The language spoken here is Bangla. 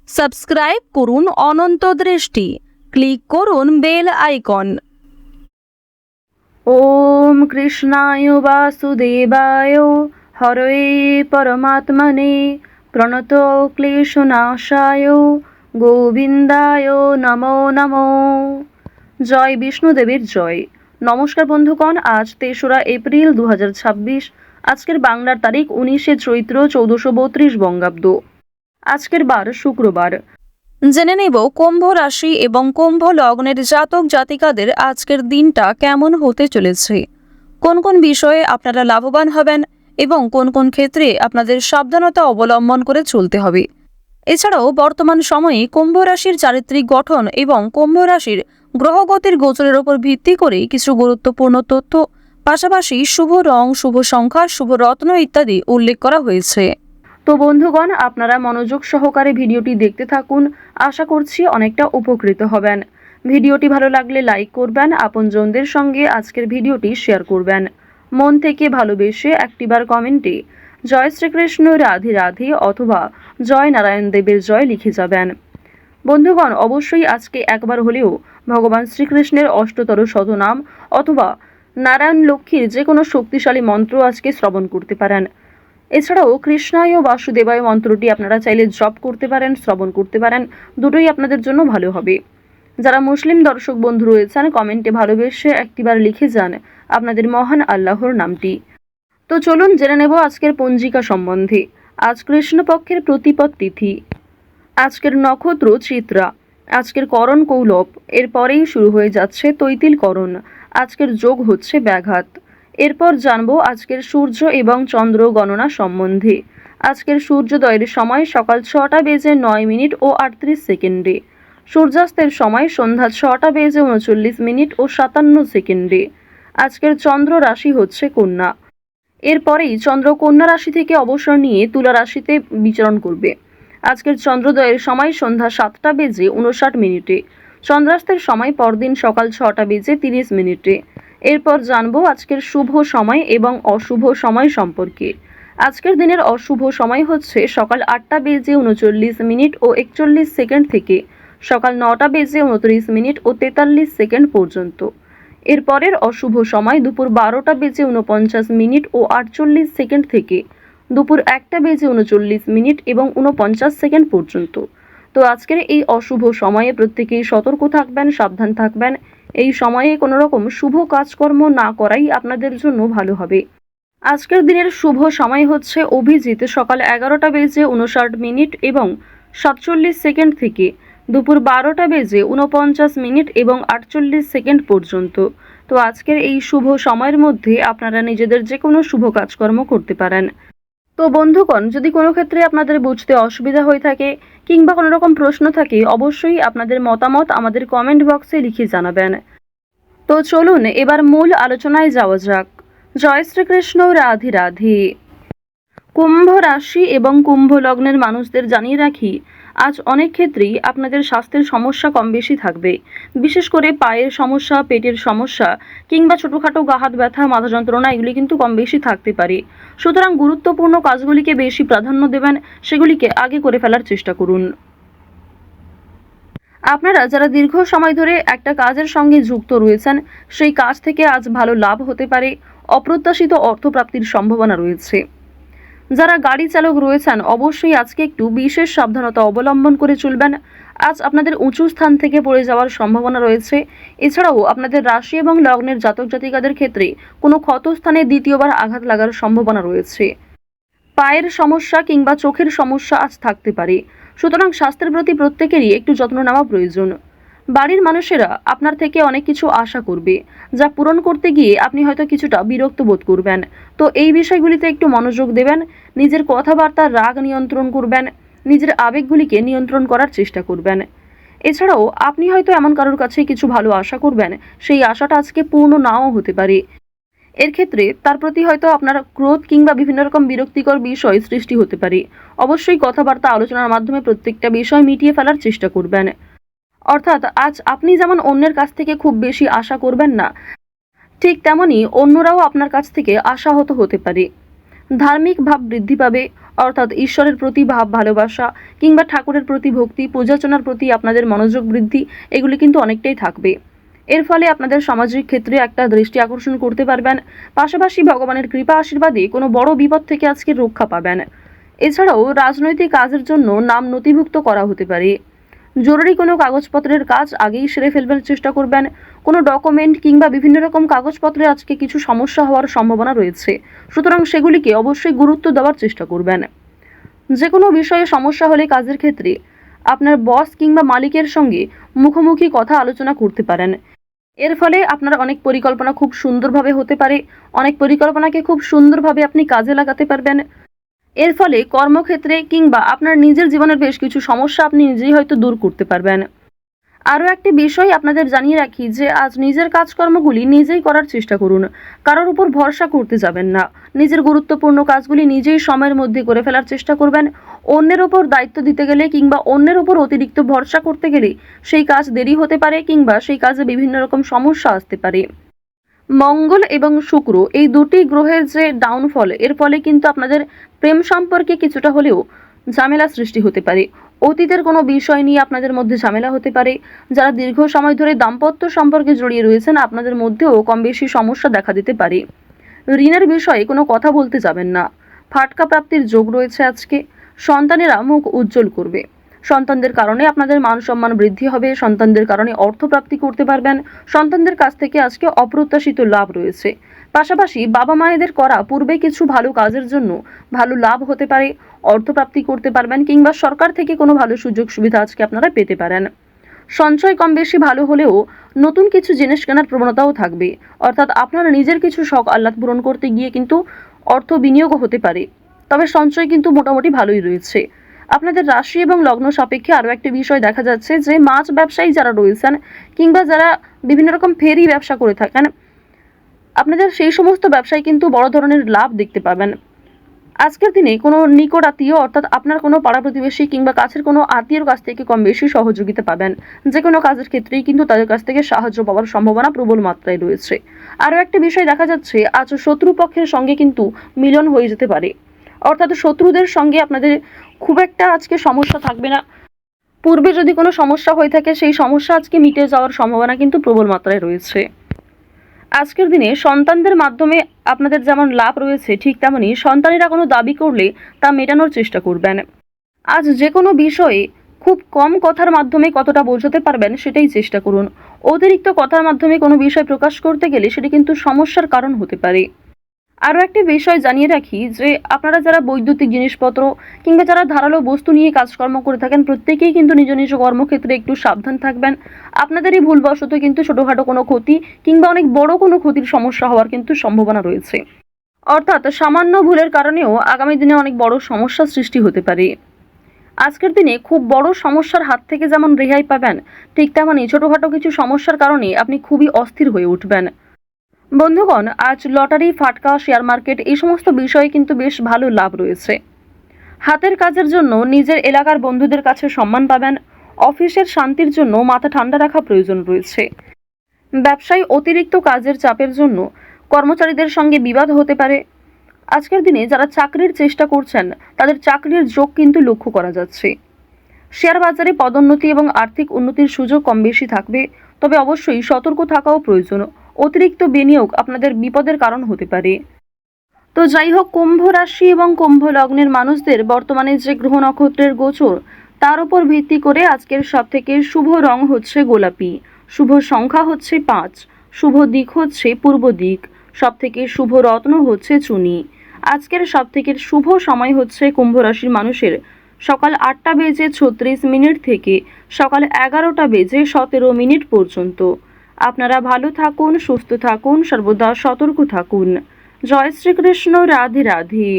সাবস্ক্রাইব করুন অনন্ত দৃষ্টি, ক্লিক করুন বেল আইকন। ওম কৃষ্ণায় বাসুদেবায় হরয়ে পরমাত্মনে প্রণত ক্লেশনাশায় গোবিন্দায় নমো নমো। জয় বিষ্ণুদেবীর জয়। নমস্কার বন্ধুগণ, আজ ৩রা এপ্রিল 2026। আজকের বাংলার তারিখ 19শে চৈত্র 1432 বঙ্গাব্দ। আজকের বার শুক্রবার। জেনে নেব কুম্ভ রাশি এবং কুম্ভ লগ্নের জাতক জাতিকাদের আজকের দিনটা কেমন হতে চলেছে, কোন কোন বিষয়ে আপনারা লাভবান হবেন এবং কোন কোন ক্ষেত্রে আপনাদের সাবধানতা অবলম্বন করে চলতে হবে। এছাড়াও বর্তমান সময়ে কুম্ভ রাশির চারিত্রিক গঠন এবং কুম্ভ রাশির গ্রহগতির গোচরের উপর ভিত্তি করে কিছু গুরুত্বপূর্ণ তথ্য, পাশাপাশি শুভ রং, শুভ সংখ্যা, শুভ রত্ন ইত্যাদি উল্লেখ করা হয়েছে। তো বন্ধুগণ, আপনারা মনোযোগ সহকারে ভিডিওটি দেখতে থাকুন। আশা করছি অনেকটা উপকৃত হবেন। ভিডিওটি ভালো লাগলে লাইক করবেন, আপনজনদের সঙ্গে আজকের ভিডিওটি শেয়ার করবেন। মন থেকে ভালোবেসে একটিবার কমেন্টে জয় শ্রীকৃষ্ণ, রাধে রাধে অথবা জয় নারায়ণ দেবের জয় লিখে যাবেন। বন্ধুগণ, অবশ্যই আজকে একবার হলেও ভগবান শ্রীকৃষ্ণের অষ্টতর শতনাম অথবা নারায়ণ লক্ষ্মীর যে কোনো শক্তিশালী মন্ত্র আজকে শ্রবণ করতে পারেন। এছাড়াও কৃষ্ণায় বাসুদেবায় মন্ত্রটি আপনারা চাইলে জপ করতে পারেন, শ্রবণ করতে পারেন। দুটোই আপনাদের জন্য ভালো হবে। যারা মুসলিম দর্শক বন্ধু রয়েছেন, কমেন্টে ভালোবেসে একটিবার লিখে যান আপনাদের মহান আল্লাহর নামটি। তো চলুন জেনে নেব আজকের পঞ্জিকা সম্বন্ধে। আজ কৃষ্ণপক্ষের প্রতিপদ তিথি, আজকের নক্ষত্র চিত্রা, আজকের করণ কৌলব, এরপরেই শুরু হয়ে যাচ্ছে তৈতিল করণ। আজকের যোগ হচ্ছে ব্যাঘাত। এরপর জানবো আজকের সূর্য এবং চন্দ্র গণনা সম্বন্ধে। আজকের সূর্যোদয়ের সময় সকাল 6:09 ও 38 সেকেন্ডে, সূর্যাস্তের সময় সন্ধ্যা 6:39 ও 57 সেকেন্ডে। আজকের চন্দ্র রাশি হচ্ছে কন্যা। এরপরেই চন্দ্র কন্যা রাশি থেকে অবসর নিয়ে তুলা রাশিতে বিচরণ করবে। আজকের চন্দ্রোদয়ের সময় সন্ধ্যা 7:59। চন্দ্রাস্তের সময় পরদিন সকাল 6:30। এরপর জানবো আজকের শুভ সময় এবং অশুভ সময় সম্পর্কে। আজকের দিনের অশুভ সময় হচ্ছে সকাল 8:39 ও 41 সেকেন্ড থেকে সকাল 9:29 ও 43 সেকেন্ড পর্যন্ত। এরপরের অশুভ সময় দুপুর 12:49 ও 48 সেকেন্ড থেকে দুপুর 1:39 এবং 49 সেকেন্ড পর্যন্ত। তো আজকের এই অশুভ সময়ে প্রত্যেকেই সতর্ক থাকবেন, সাবধান থাকবেন। এই সময়ে কোনো রকম শুভ কাজকর্ম না করাই আপনাদের জন্য ভালো হবে। আজকের দিনের শুভ সময় হচ্ছে অভিজিৎ সকাল 11:59 এবং 47 সেকেন্ড থেকে দুপুর 12:49 এবং 48 সেকেন্ড পর্যন্ত। তো আজকের এই শুভ সময়ের মধ্যে আপনারা নিজেদের যে কোনো শুভ কাজকর্ম করতে পারেন। তো বন্ধুগণ, যদি কোনো ক্ষেত্রে আপনাদের বুঝতে অসুবিধা হয়ে থাকে কিংবা কোনো রকম প্রশ্ন থাকে, অবশ্যই আপনাদের মতামত আমাদের কমেন্ট বক্সে লিখে জানাবেন। তো চলুন এবার মূল আলোচনায় যাওয়া যাক। জয় শ্রীকৃষ্ণ, রাধে রাধে। কুম্ভ রাশি এবং কুম্ভ লগ্নের মানুষদের জানিয়ে রাখি, আজ অনেক ক্ষেত্রেই আপনাদের স্বাস্থ্যের সমস্যা কম বেশি থাকবে। বিশেষ করে পায়ের সমস্যা, পেটের সমস্যা কিংবা ছোটোখাটো গা হাত ব্যথা, মাথা যন্ত্রণা এগুলি কিন্তু কম বেশি থাকতে পারে। সুতরাং গুরুত্বপূর্ণ কাজগুলিকে বেশি প্রাধান্য দেবেন, সেগুলিকে আগে করে ফেলার চেষ্টা করুন। আপনারা যারা দীর্ঘ সময় ধরে একটা কাজের সঙ্গে যুক্ত রয়েছেন, সেই কাজ থেকে আজ ভালো লাভ হতে পারে। অপ্রত্যাশিত অর্থপ্রাপ্তির সম্ভাবনা রয়েছে। যারা গাড়ি চালক রয়েছেন, অবশ্যই আজকে একটু বিশেষ সাবধানতা অবলম্বন করে চলবেন। আজ আপনাদের উঁচু স্থান থেকে পড়ে যাওয়ার সম্ভাবনা রয়েছে। এছাড়াও আপনাদের রাশি এবং লগ্নের জাতক জাতিকাদের ক্ষেত্রে কোনো ক্ষতস্থানে দ্বিতীয়বার আঘাত লাগার সম্ভাবনা রয়েছে। পায়ের সমস্যা কিংবা চোখের সমস্যা আজ থাকতে পারে। সুতরাং স্বাস্থ্যের প্রতি প্রত্যেকেরই একটু যত্ন নেওয়া প্রয়োজন। বাড়ির মানুষেরা আপনার থেকে অনেক কিছু আশা করবে, যা পূরণ করতে গিয়ে আপনি হয়তো কিছুটা বিরক্ত বোধ করবেন। তো এই বিষয়গুলিতে একটু মনোযোগ দেবেন। নিজের কথাবার্তার রাগ নিয়ন্ত্রণ করবেন, নিজের আবেগগুলিকে নিয়ন্ত্রণ করার চেষ্টা করবেন। এছাড়াও আপনি হয়তো এমন কারোর কাছে কিছু ভালো আশা করবেন, সেই আশাটা আজকে পূর্ণ নাও হতে পারে। এর ক্ষেত্রে তার প্রতি হয়তো আপনার ক্রোধ কিংবা বিভিন্ন রকম বিরক্তিকর বিষয় সৃষ্টি হতে পারে। অবশ্যই কথাবার্তা আলোচনার মাধ্যমে প্রত্যেকটা বিষয় মিটিয়ে ফেলার চেষ্টা করবেন। অর্থাৎ আজ আপনি যেমন অন্যের কাছ থেকে খুব বেশি আশা করবেন না, ঠিক তেমনি অন্যরাও আপনার কাছ থেকে আশাহত হতে পারে। ধার্মিক ভাব বৃদ্ধি পাবে, অর্থাৎ ঈশ্বরের প্রতি ভাব ভালোবাসা কিংবা ঠাকুরের প্রতি ভক্তি, পূজার্চনার প্রতি আপনাদের মনোযোগ বৃদ্ধি এগুলি কিন্তু অনেকটাই থাকবে। এর ফলে আপনাদের সামাজিক ক্ষেত্রে একটা দৃষ্টি আকর্ষণ করতে পারবেন। পাশাপাশি ভগবানের কৃপা আশীর্বাদে কোনো বড় বিপদ থেকে আজকে রক্ষা পাবেন। এছাড়াও রাজনৈতিক কাজের জন্য নাম নথিভুক্ত করা হতে পারে। জরুরি কোনো কাগজপত্রের কাজ আগেই সেরে ফেলবার চেষ্টা করবেন। কোনো ডকুমেন্ট কিংবা বিভিন্ন রকম কাগজপত্রে আজকে কিছু সমস্যা হওয়ার সম্ভাবনা রয়েছে, সুতরাং সেগুলিকে অবশ্যই গুরুত্ব দেওয়ার চেষ্টা করবেন। যে কোনো বিষয়ে সমস্যা হলে কাজের ক্ষেত্রে আপনার বস কিংবা মালিকের সঙ্গে মুখোমুখি কথা আলোচনা করতে পারেন। এর ফলে আপনার অনেক পরিকল্পনা খুব সুন্দরভাবে হতে পারে, অনেক পরিকল্পনাকে খুব সুন্দরভাবে আপনি কাজে লাগাতে পারবেন। এর ফলে কর্মক্ষেত্রে কিংবা আপনার নিজের জীবনের বেশ কিছু সমস্যা আপনি নিজেই হয়তো দূর করতে পারবেন। আরও একটি বিষয় আপনাদের জানিয়ে রাখি যে আজ নিজের কাজকর্মগুলি নিজেই করার চেষ্টা করুন। কারোর উপর ভরসা করতে যাবেন না। নিজের গুরুত্বপূর্ণ কাজগুলি নিজেই সময়ের মধ্যে করে ফেলার চেষ্টা করবেন। অন্যের ওপর দায়িত্ব দিতে গেলে কিংবা অন্যের ওপর অতিরিক্ত ভরসা করতে গেলে সেই কাজ দেরি হতে পারে কিংবা সেই কাজে বিভিন্ন রকম সমস্যা আসতে পারে। মঙ্গল এবং শুক্র এই দুটি গ্রহের যে ডাউনফল, এর ফলে কিন্তু আপনাদের প্রেম সম্পর্কে কিছুটা হলেও ঝামেলা সৃষ্টি হতে পারে। অতীতের কোনো বিষয় নিয়ে আপনাদের মধ্যে ঝামেলা হতে পারে। যারা দীর্ঘ সময় ধরে দাম্পত্য সম্পর্কে জড়িয়ে রয়েছেন আপনাদের মধ্যেও কম বেশি সমস্যা দেখা দিতে পারে। ঋণের বিষয়ে কোনো কথা বলতে যাবেন না। ফাটকা প্রাপ্তির যোগ রয়েছে আজকে। সন্তানেরা মুখ উজ্জ্বল করবে। সন্তানদের কারণে আপনাদের মান সম্মান বৃদ্ধি হবে। সন্তানদের কারণে অর্থপ্রাপ্তি করতে পারবেন। সন্তানদের কাছ থেকে আজকে অপ্রত্যাশিত লাভ রয়েছে। পাশাপাশি বাবা মায়েদের করা পূর্বে কিছু ভালো কাজের জন্য ভালো লাভ হতে পারে, অর্থপ্রাপ্তি করতে পারবেন কিংবা সরকার থেকে কোনো ভালো সুযোগ সুবিধা আজকে আপনারা পেতে পারেন। সঞ্চয় কম বেশি ভালো হলেও নতুন কিছু জিনিস কেনার প্রবণতাও থাকবে। অর্থাৎ আপনারা নিজের কিছু শখ আহ্লাদ পূরণ করতে গিয়ে কিন্তু অর্থ বিনিয়োগও হতে পারে। তবে সঞ্চয় কিন্তু মোটামুটি ভালোই রয়েছে। আপনাদের রাশি এবং লগ্ন সাপেক্ষে আরও একটি বিষয় দেখা যাচ্ছে যে মাছ ব্যবসায়ী যারা রয়েছেন কিংবা যারা বিভিন্ন রকম ফেরি ব্যবসা করে থাকেন, আপনাদের সেই সমস্ত ব্যবসায় কিন্তু বড় ধরনের লাভ দেখতে পাবেন। আজকের দিনে কোনো নিকট আত্মীয় অর্থাৎ আপনার কোনো পাড়া প্রতিবেশী কিংবা কাছের কোনো আত্মীয়র কাছ থেকে কম বেশি সহযোগিতা পাবেন। যে কোনো কাজের ক্ষেত্রেই কিন্তু তাদের কাছ থেকে সাহায্য পাওয়ার সম্ভাবনা প্রবল মাত্রায় রয়েছে। আরও একটি বিষয় দেখা যাচ্ছে আজ শত্রুপক্ষের সঙ্গে কিন্তু মিলন হয়ে যেতে পারে। অর্থাৎ শত্রুদের সঙ্গে আপনাদের খুব একটা আজকে সমস্যা থাকবে না। পূর্বে যদি কোনো সমস্যা হয়ে থাকে সেই সমস্যা আজকে মিটে যাওয়ার সম্ভাবনা কিন্তু প্রবল মাত্রায় রয়েছে। আজকের দিনে সন্তানদের মাধ্যমে আপনাদের যেমন লাভ রয়েছে, ঠিক তেমনই সন্তানেরা কোনো দাবি করলে তা মেটানোর চেষ্টা করবেন। আজ যে কোনো বিষয়ে খুব কম কথার মাধ্যমে কতটা বোঝাতে পারবেন সেটাই চেষ্টা করুন। অতিরিক্ত কথার মাধ্যমে কোনো বিষয় প্রকাশ করতে গেলে সেটি কিন্তু সমস্যার কারণ হতে পারে। আরও একটি বিষয় জানিয়ে রাখি যে আপনারা যারা বৈদ্যুতিক জিনিসপত্র কিংবা যারা ধারালো বস্তু নিয়ে কাজকর্ম করে থাকেন প্রত্যেকেই কিন্তু নিজ নিজ কর্মক্ষেত্রে একটু সাবধান থাকবেন। আপনাদেরই ভুলবশত কিন্তু ছোটোখাটো কোনো ক্ষতি কিংবা অনেক বড় কোনো ক্ষতির সমস্যা হওয়ার কিন্তু সম্ভাবনা রয়েছে। অর্থাৎ সামান্য ভুলের কারণেও আগামী দিনে অনেক বড় সমস্যার সৃষ্টি হতে পারে। আজকের দিনে খুব বড় সমস্যার হাত থেকে যেমন রেহাই পাবেন, ঠিক তেমনই ছোটোখাটো কিছু সমস্যার কারণে আপনি খুবই অস্থির হয়ে উঠবেন। বন্ধুগণ, আজ লটারি, ফাটকা, শেয়ার মার্কেট এই সমস্ত বিষয়ে কিন্তু বেশ ভালো লাভ রয়েছে। হাতের কাজের জন্য নিজের এলাকার বন্ধুদের কাছে সম্মান পাবেন। অফিসের শান্তির জন্য মাথা ঠান্ডা রাখা প্রয়োজন রয়েছে। ব্যবসায় অতিরিক্ত কাজের চাপের জন্য কর্মচারীদের সঙ্গে বিবাদ হতে পারে। আজকের দিনে যারা চাকরির চেষ্টা করছেন তাদের চাকরির যোগ কিন্তু লক্ষ্য করা যাচ্ছে। শেয়ার বাজারে পদোন্নতি এবং আর্থিক উন্নতির সুযোগ কম বেশি থাকবে, তবে অবশ্যই সতর্ক থাকাও প্রয়োজন। অতিরিক্ত বিনিয়োগ আপনাদের বিপদের কারণ হতে পারে। তো যাই হোক, কুম্ভ রাশি এবং কুম্ভ লগ্নের মানুষদের বর্তমানে যে গ্রহ নক্ষত্রের গোচর তার উপর ভিত্তি করে আজকের সবথেকে শুভ রং হচ্ছে গোলাপি, শুভ সংখ্যা হচ্ছে 5, শুভ দিক হচ্ছে পূর্ব দিক, সবথেকে শুভ রত্ন হচ্ছে চুনি। আজকের সবথেকে শুভ সময় হচ্ছে কুম্ভ রাশির মানুষের সকাল 8:36 থেকে সকাল 11:17 পর্যন্ত। আপনারা ভালো থাকুন, সুস্থ থাকুন, সর্বদা সতর্ক থাকুন। জয় শ্রীকৃষ্ণ। রাধে রাধে।